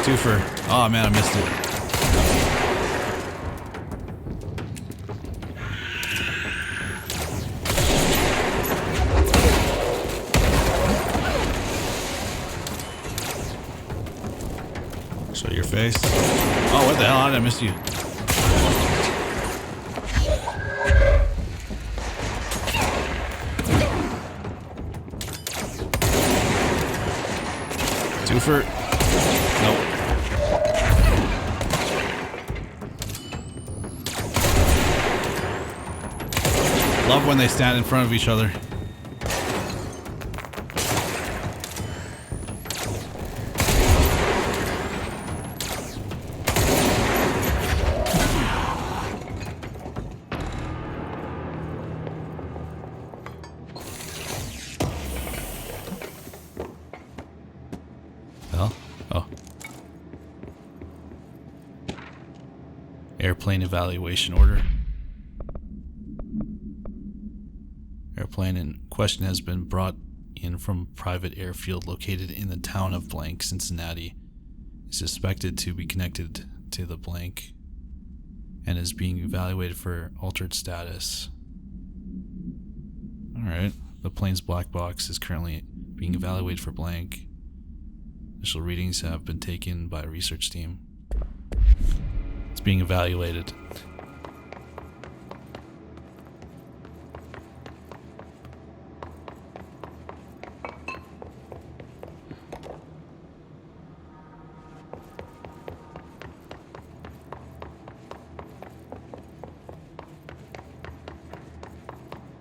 Twofer. Oh man, I missed it. Show your face. Oh, what the hell? How did I miss you? Twofer. Nope. Love when they stand in front of each other. Well, oh. Airplane evaluation order. Airplane in question has been brought in from a private airfield located in the town of blank, Cincinnati. Is suspected to be connected to the blank and is being evaluated for altered status. Alright, the plane's black box is currently being evaluated for blank. Initial readings have been taken by a research team. It's being evaluated.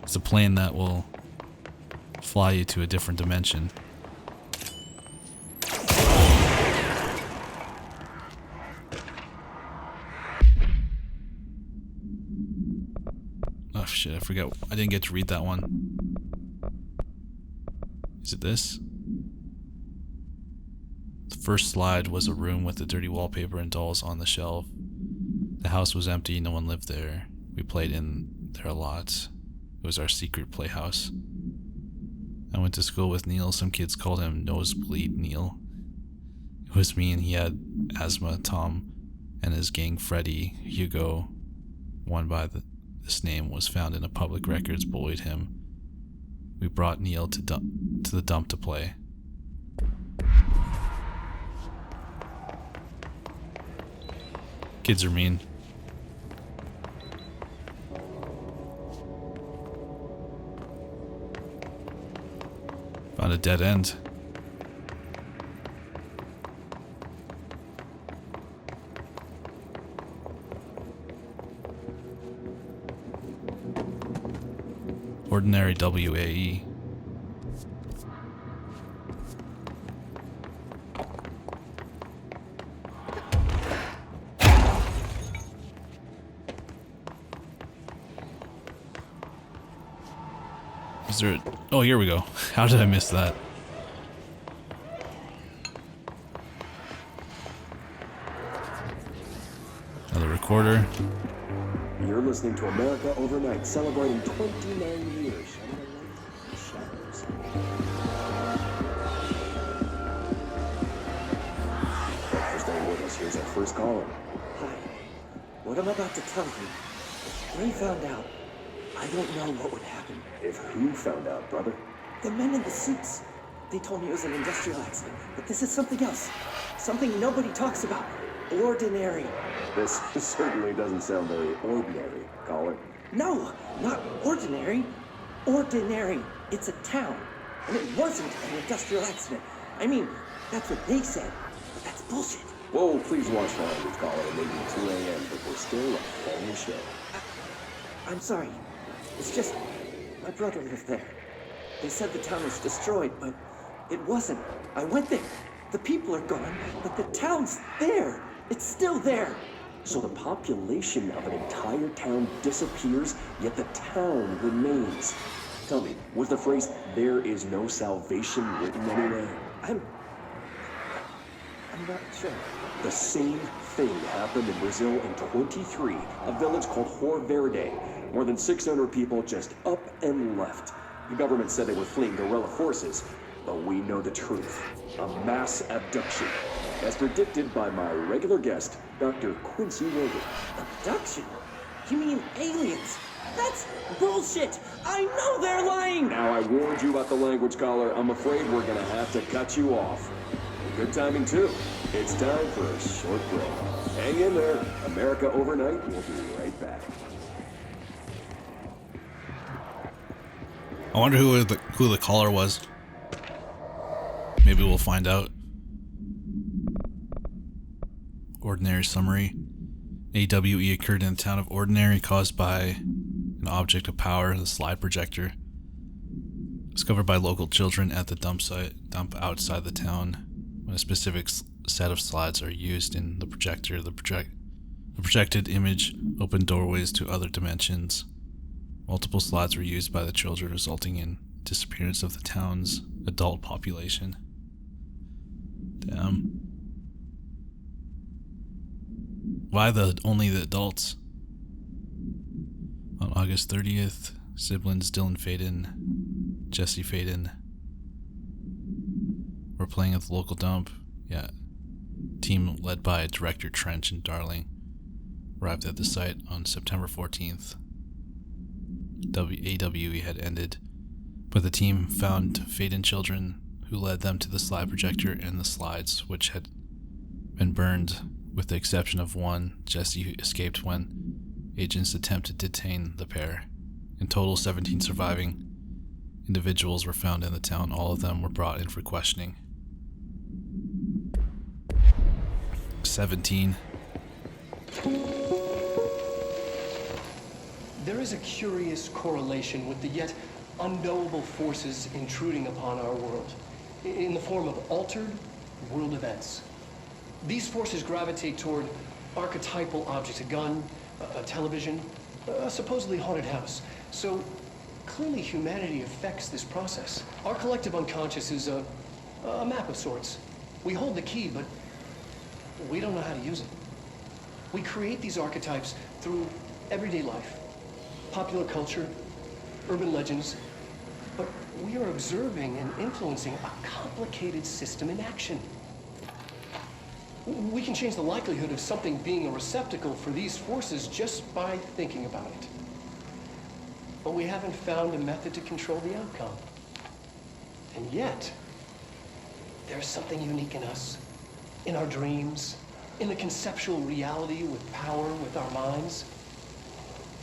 It's a plane that will fly you to a different dimension. Oh shit, I forgot. I didn't get to read that one. Is it this? The first slide was a room with the dirty wallpaper and dolls on the shelf. The house was empty, no one lived there. We played in there a lot. It was our secret playhouse. I went to school with Neil. Some kids called him Nosebleed Neil. It was me, and he had asthma. Tom and his gang, Freddy, Hugo, one by this name, was found in a public records, bullied him. We brought Neil to the dump to play. Kids are mean. Found a dead end. Ordinary WAE. Is there oh, here we go. How did I miss that? Another recorder. You're listening to America Overnight, celebrating 29 years. Shining a light in the shadows. Thanks for staying with us. Here's our first caller. Hi. What I'm about to tell you, if they found out, I don't know what would happen. If who found out, brother? The men in the suits. They told me it was an industrial accident, but this is something else. Something nobody talks about. Ordinary. This certainly doesn't sound very ordinary, caller. No, not ordinary. Ordinary. It's a town. And it wasn't an industrial accident. I mean, that's what they said. But that's bullshit. Whoa, please watch the language, caller. It may be 2 a.m., but we're still a family show. I'm sorry. It's just, my brother lived there. They said the town was destroyed, but it wasn't. I went there. The people are gone, but the town's there. It's still there. So the population of an entire town disappears, yet the town remains. Tell me, was the phrase, "there is no salvation," written anywhere? I'm not sure. The same thing happened in Brazil in 23, a village called Hor Verde. More than 600 people just up and left. The government said they were fleeing guerrilla forces, but we know the truth. A mass abduction. as predicted by my regular guest, Dr. Quincy Wogan. Abduction? You mean aliens? That's bullshit! I know they're lying! Now, I warned you about the language, caller. I'm afraid we're gonna have to cut you off. Good timing, too. It's time for a short break. Hang in there. America Overnight will be right back. I wonder who the caller was. Maybe we'll find out. Ordinary summary. AWE occurred in the town of Ordinary, caused by an object of power, the slide projector, discovered by local children at the dump outside the town. When a specific set of slides are used in the projector, the projected image opened doorways to other dimensions. Multiple slides were used by the children, resulting in disappearance of the town's adult population. Damn. Why only the adults? On August 30th, siblings Dylan Faden, Jesse Faden were playing at the local dump. Yeah. Team led by Director Trench and Darling arrived at the site on September 14th. AWE had ended, but the team found Faden children who led them to the slide projector and the slides, which had been burned, with the exception of one. Jesse escaped when agents attempted to detain the pair. In total, 17 surviving individuals were found in the town. All of them were brought in for questioning. 17. There is a curious correlation with the yet unknowable forces intruding upon our world, in the form of altered world events. These forces gravitate toward archetypal objects, a gun, a television, a supposedly haunted house. So clearly humanity affects this process. Our collective unconscious is a map of sorts. We hold the key, but we don't know how to use it. We create these archetypes through everyday life, popular culture, urban legends, but we are observing and influencing a complicated system in action. We can change the likelihood of something being a receptacle for these forces just by thinking about it. But we haven't found a method to control the outcome. And yet, there's something unique in us, in our dreams, in the conceptual reality with power with our minds.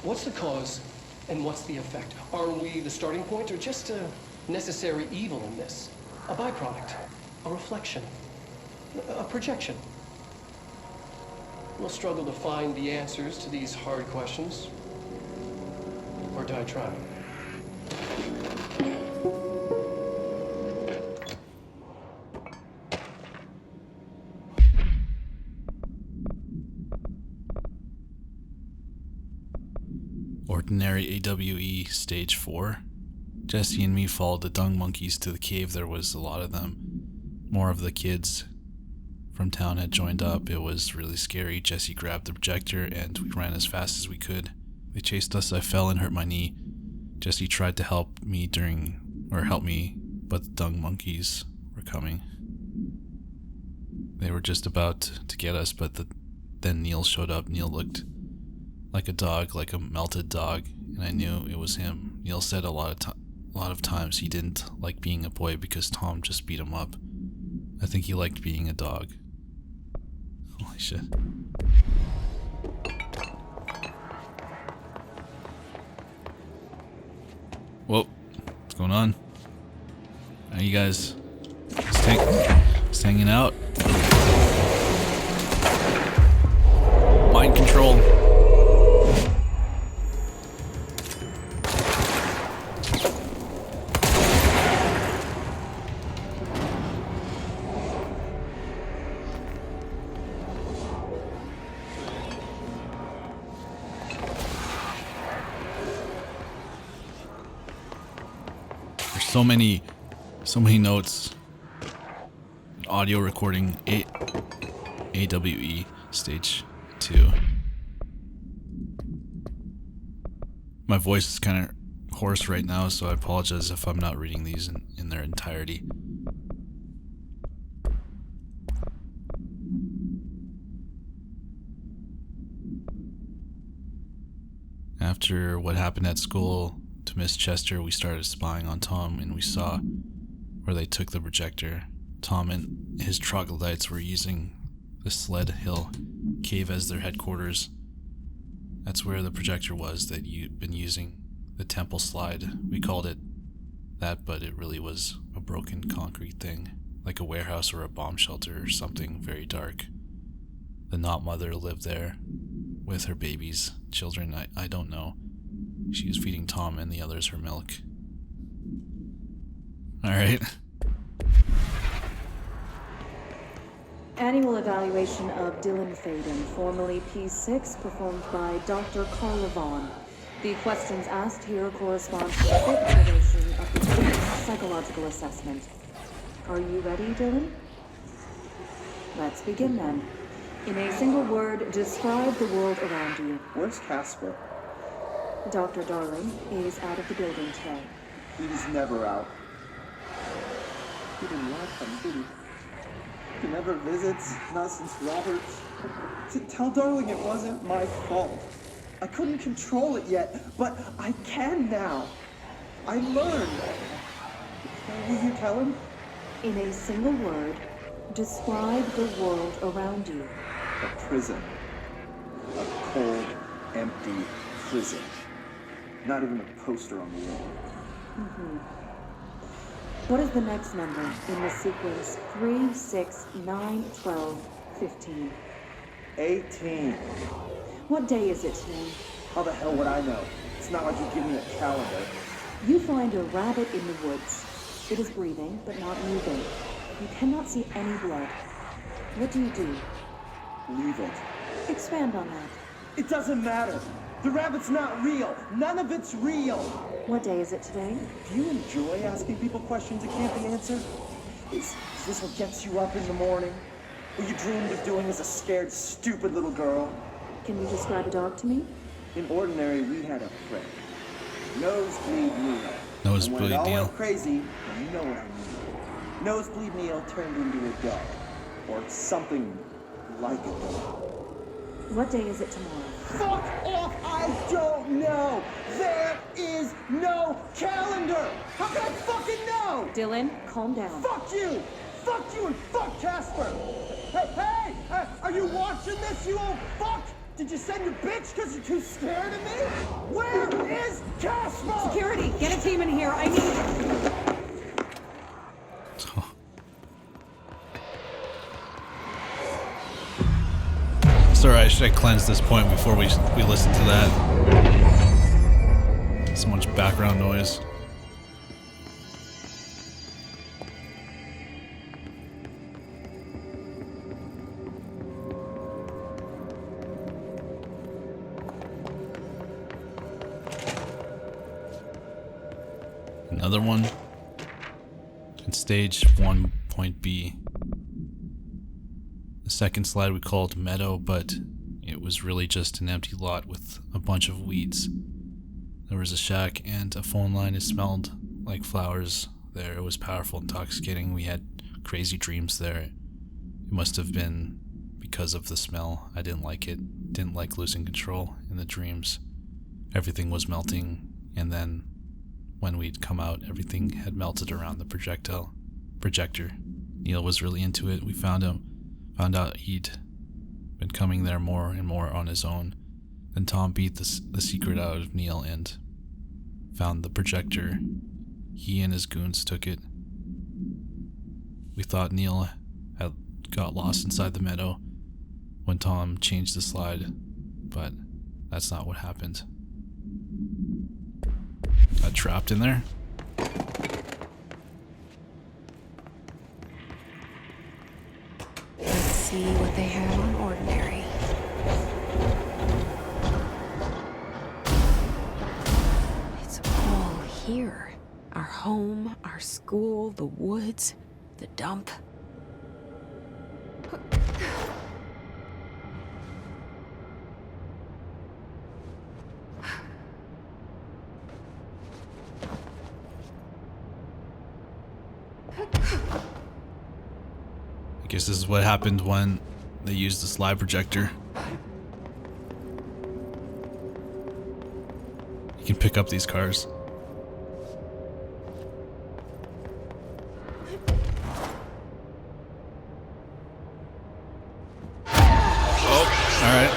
What's the cause and what's the effect? Are we the starting point or just a necessary evil in this? A byproduct, a reflection, a projection? We'll struggle to find the answers to these hard questions. Or die trying. Ordinary AWE Stage 4. Jesse and me followed the dung monkeys to the cave. There was a lot of them. More of the kids from town had joined up. It was really scary. Jesse grabbed the projector and we ran as fast as we could. They chased us. I fell and hurt my knee. Jesse tried to help me, but the dung monkeys were coming. They were just about to get us, but then Neil showed up. Neil looked like a dog, like a melted dog, and I knew it was him. Neil said a lot of times he didn't like being a boy because Tom just beat him up. I think he liked being a dog. Holy shit. Whoa, what's going on? Are you guys just hanging out? Mind control. So many notes. Audio recording AWE Stage 2. My voice is kind of hoarse right now, so I apologize if I'm not reading these in their entirety. After what happened at school to Miss Chester, we started spying on Tom, and we saw where they took the projector. Tom and his troglodytes were using the Sled Hill Cave as their headquarters. That's where the projector was that you'd been using. The temple slide. We called it that, but it really was a broken concrete thing, like a warehouse or a bomb shelter or something very dark. The Knot Mother lived there with her babies, children, I don't know. She was feeding Tom and the others her milk. Alright. Annual evaluation of Dylan Faden, formerly P6, performed by Dr. Carla Vaughn. The questions asked here correspond to a full observation of the student's psychological assessment. Are you ready, Dylan? Let's begin then. In a single word, describe the world around you. Where's Casper? Dr. Darling is out of the building today. He's never out. He didn't like them, did he? He never visits, not since Roberts. Tell Darling it wasn't my fault. I couldn't control it yet, but I can now. I learned. Will you tell him? In a single word, describe the world around you. A prison. A cold, empty prison. Not even a poster on the wall. What is the next number in the sequence 3, 6, 9, 12, 15? 18. What day is it today? How the hell would I know? It's not like you give me a calendar. You find a rabbit in the woods. It is breathing, but not moving. You cannot see any blood. What do you do? Leave it. Expand on that. It doesn't matter. The rabbit's not real. None of it's real. What day is it today? Do you enjoy asking people questions that can't be answered? Is this what gets you up in the morning? What you dreamed of doing as a scared, stupid little girl? Can you describe a dog to me? In ordinary, we had a friend. Nosebleed Neil. Nosebleed and when it all Neil. went crazy, you know what I mean. Nosebleed Neil turned into a dog. Or something like a dog. What day is it tomorrow? Fuck off! I don't know! There is no calendar! How can I fucking know? Dylan, calm down. Fuck you! Fuck you and fuck Casper! Hey! Are you watching this, you old fuck? Did you send your bitch because you're too scared of me? Where is Casper? Security, get a team in here. I need... Sorry, I should have cleansed this point before we listen to that. So much background noise. Another one. And stage 1.B. The second slide we called Meadow, but it was really just an empty lot with a bunch of weeds. There was a shack and a phone line. It smelled like flowers there. It was powerful, intoxicating. We had crazy dreams there. It must have been because of the smell. I didn't like it. Didn't like losing control in the dreams. Everything was melting, and then when we'd come out, everything had melted around the projector. Neil was really into it. We found out he'd been coming there more and more on his own. Then Tom beat the secret out of Neil and found the projector. He and his goons took it. We thought Neil had got lost inside the meadow when Tom changed the slide, but that's not what happened. Got trapped in there. Let's see what they have on ordinary. It's all here. Our home, our school, the woods, the dump. I guess this is what happened when they used the slide projector. You can pick up these cars. Oh, alright.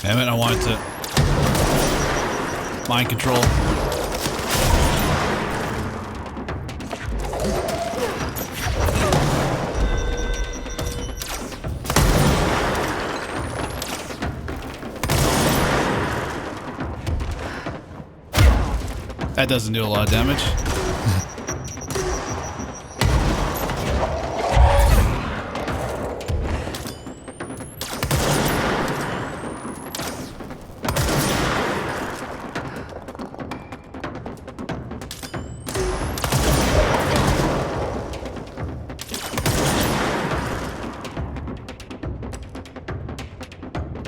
Damn it, I wanted to mind control. That doesn't do a lot of damage.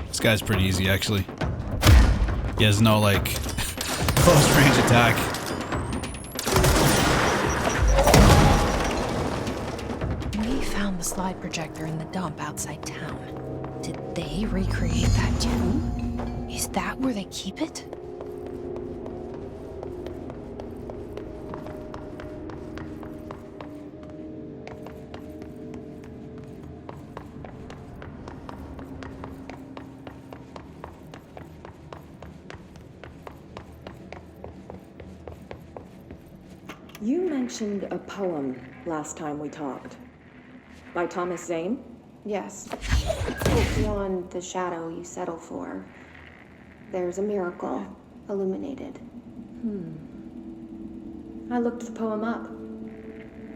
This guy's pretty easy, actually. He has no, like, close range attack. We found the slide projector in the dump outside town. Did they recreate that too? Is that where they keep it? You mentioned a poem last time we talked. By Thomas Zane? Yes. Beyond the shadow you settle for, there's a miracle illuminated. I looked the poem up.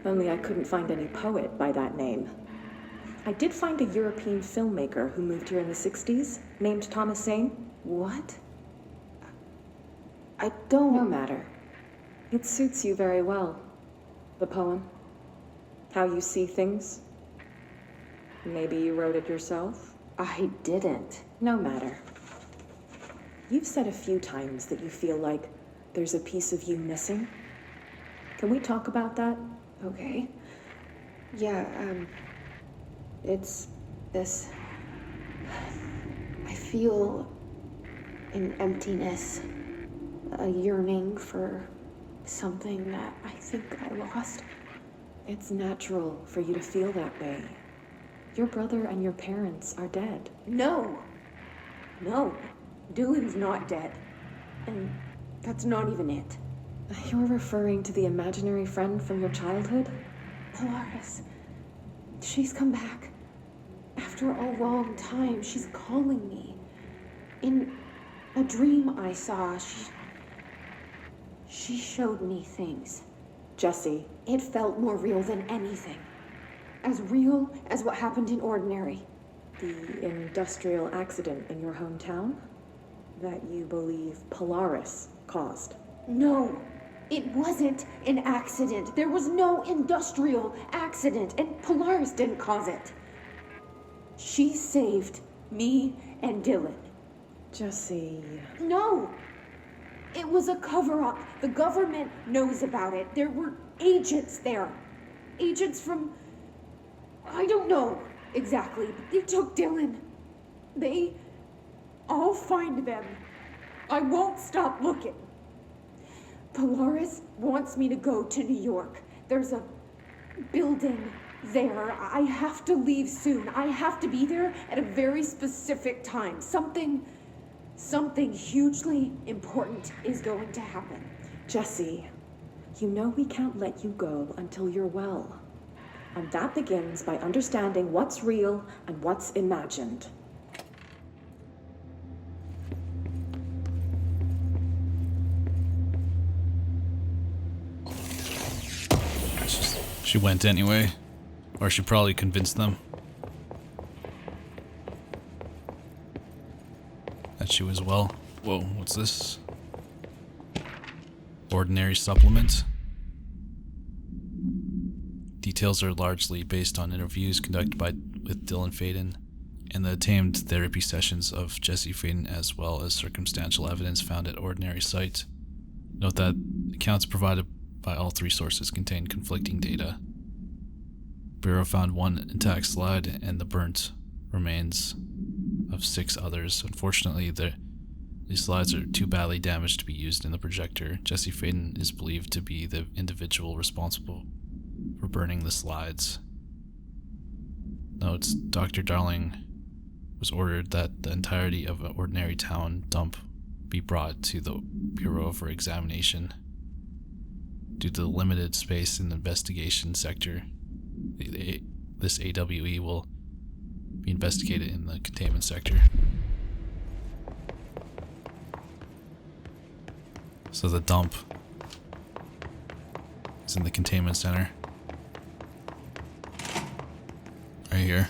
Only I couldn't find any poet by that name. I did find a European filmmaker who moved here in the 60s, named Thomas Zane. What? I don't... No matter. It suits you very well. The poem. How you see things. Maybe you wrote it yourself? I didn't. No matter. You've said a few times that you feel like there's a piece of you missing. Can we talk about that? Okay. Yeah, it's this... I feel an emptiness, a yearning for something that I think I lost. It's natural for you to feel that way. Your brother and your parents are dead. No! No. Dylan's not dead. And that's not even it. You're referring to the imaginary friend from your childhood? Polaris. She's come back. After a long time, she's calling me. In a dream I saw, she showed me things. Jesse. It felt more real than anything. As real as what happened in Ordinary. The industrial accident in your hometown? That you believe Polaris caused? No, it wasn't an accident. There was no industrial accident, and Polaris didn't cause it. She saved me and Dylan. Jesse... No! It was a cover-up. The government knows about it. There were agents there. Agents from... I don't know exactly, but they took Dylan. I'll find them. I won't stop looking. Polaris wants me to go to New York. There's a building there. I have to leave soon. I have to be there at a very specific time. Something hugely important is going to happen. Jesse, you know we can't let you go until you're well. And that begins by understanding what's real and what's imagined. She went anyway. Or she probably convinced them that she was well. Whoa, what's this? Ordinary supplement. Details are largely based on interviews conducted with Dylan Faden and the tamed therapy sessions of Jesse Faden, as well as circumstantial evidence found at Ordinary site. Note that accounts provided by all three sources contain conflicting data. Bureau found one intact slide and the burnt remains of 6 others. Unfortunately, these slides are too badly damaged to be used in the projector. Jesse Faden is believed to be the individual responsible for burning the slides. Notes, Dr. Darling was ordered that the entirety of an Ordinary Town dump be brought to the Bureau for examination. Due to the limited space in the investigation sector, this AWE will be investigated in the containment sector. So the dump is in the containment center. Right here.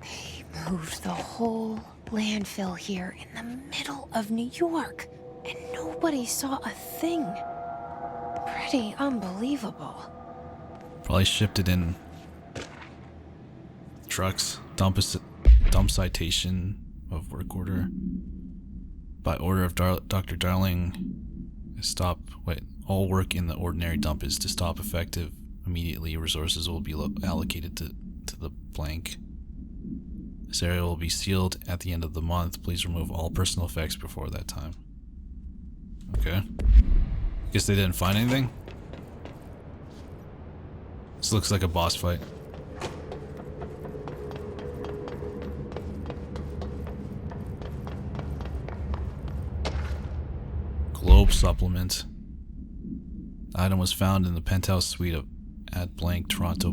They moved the whole landfill here in the middle of New York, and nobody saw a thing. Pretty unbelievable. Probably shipped it in trucks. Dump citation of work order. By order of Dr. Darling, all work in the Ordinary dump is to stop effective immediately. Resources will be allocated to the blank. This area will be sealed at the end of the month. Please remove all personal effects before that time. Okay. Guess they didn't find anything? This looks like a boss fight. Globe supplement. The item was found in the penthouse suite at blank Toronto,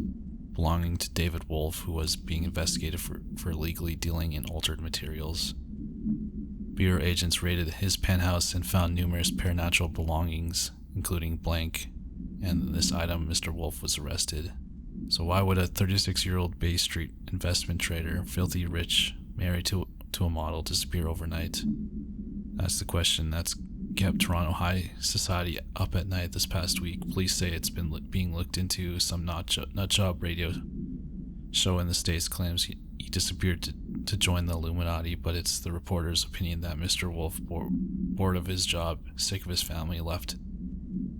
belonging to David Wolf, who was being investigated for illegally dealing in altered materials. Bureau agents raided his penthouse and found numerous paranatural belongings, including blank, and this item. Mr. Wolf was arrested. So why would a 36-year-old Bay Street investment trader, filthy rich, married to a model, disappear overnight? That's the question that's kept Toronto high society up at night this past week. Police say it's been being looked into. Some nutjob radio show in the States claims he disappeared to join the Illuminati, but it's the reporter's opinion that Mr. Wolf, bored of his job, sick of his family, left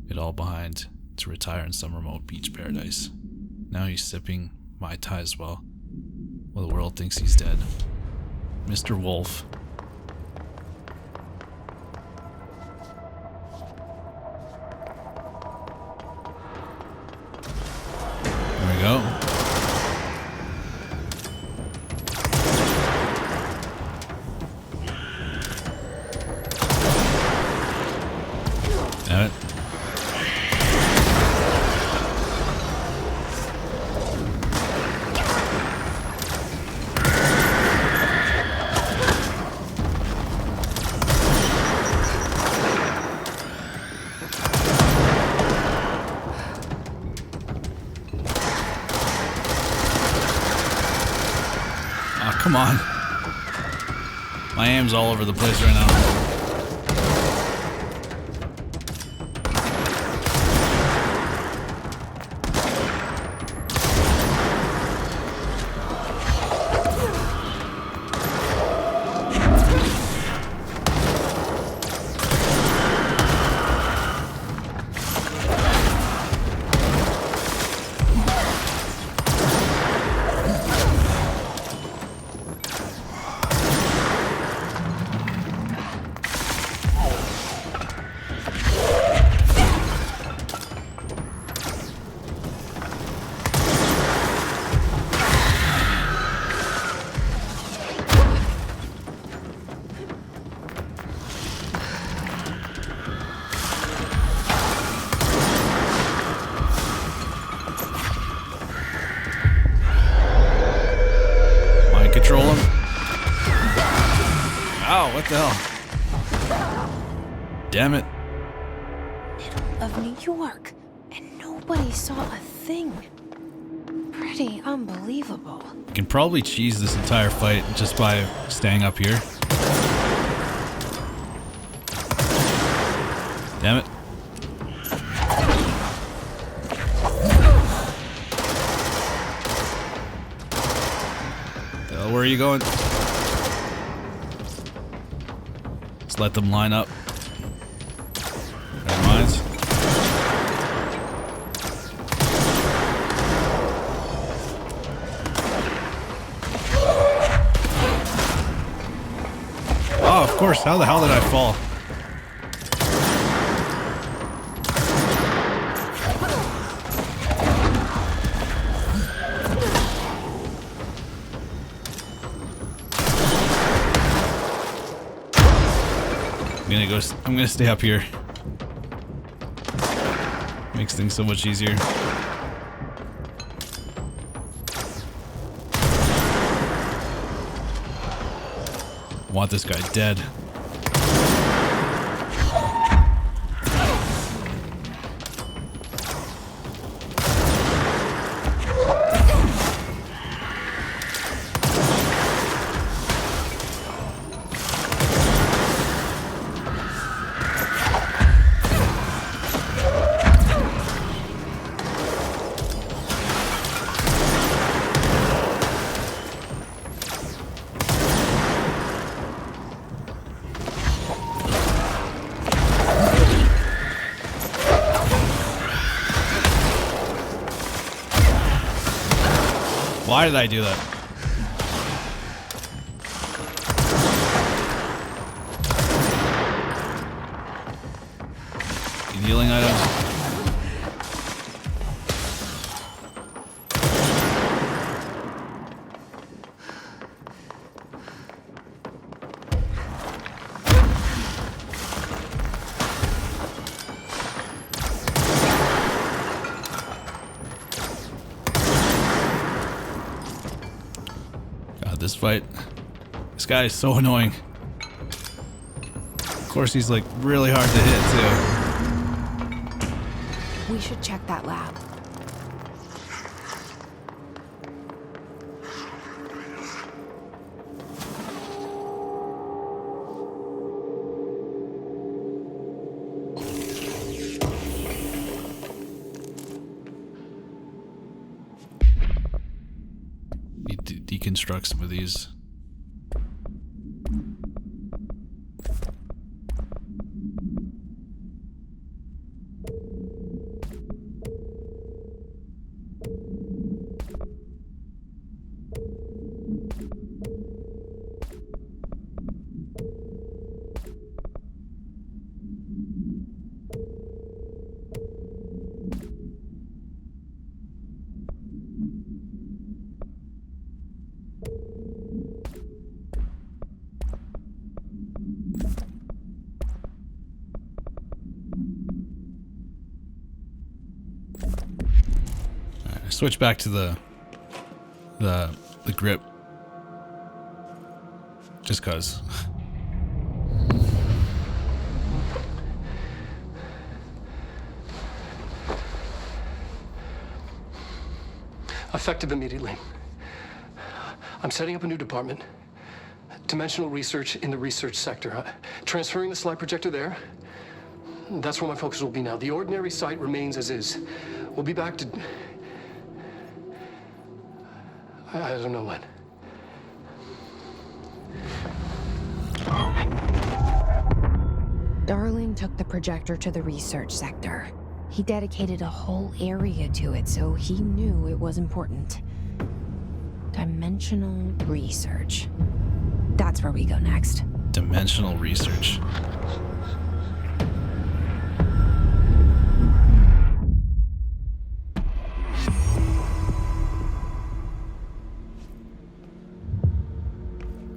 it all behind to retire in some remote beach paradise. Now he's sipping Mai Tai as well the world thinks he's dead. Mr. Wolf. There we go. Damn it. Come on. My aim's all over the place right now. Control him. Ow, what the hell? Damn it. Middle of New York, and nobody saw a thing. Pretty unbelievable. You can probably cheese this entire fight just by staying up here. Damn it. Where are you going? Just let them line up. Never mind. Oh, of course. How the hell did I fall? I'm gonna stay up here. Makes things so much easier. Want this guy dead. Why did I do that? Healing items. This fight. This guy is so annoying. Of course, he's like really hard to hit too. We should check that lab. Deconstruct some of these. Switch back to the grip, just cause. Effective immediately. I'm setting up a new department. Dimensional research in the research sector. Transferring the slide projector there. That's where my focus will be now. The ordinary site remains as is. We'll be back to... I don't know when. Darling took the projector to the research sector. He dedicated a whole area to it, so he knew it was important. Dimensional research. That's where we go next. Dimensional research.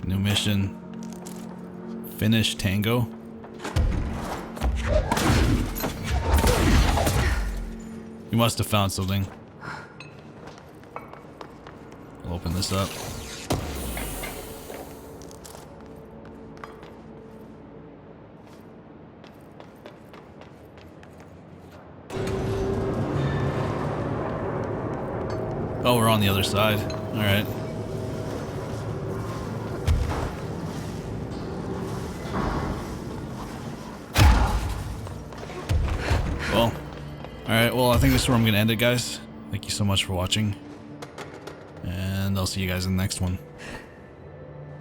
New mission. Finish Tango. You must have found something. I'll open this up. Oh, we're on the other side. All right. Alright, well, I think this is where I'm going to end it, guys. Thank you so much for watching. And I'll see you guys in the next one.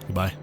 Goodbye.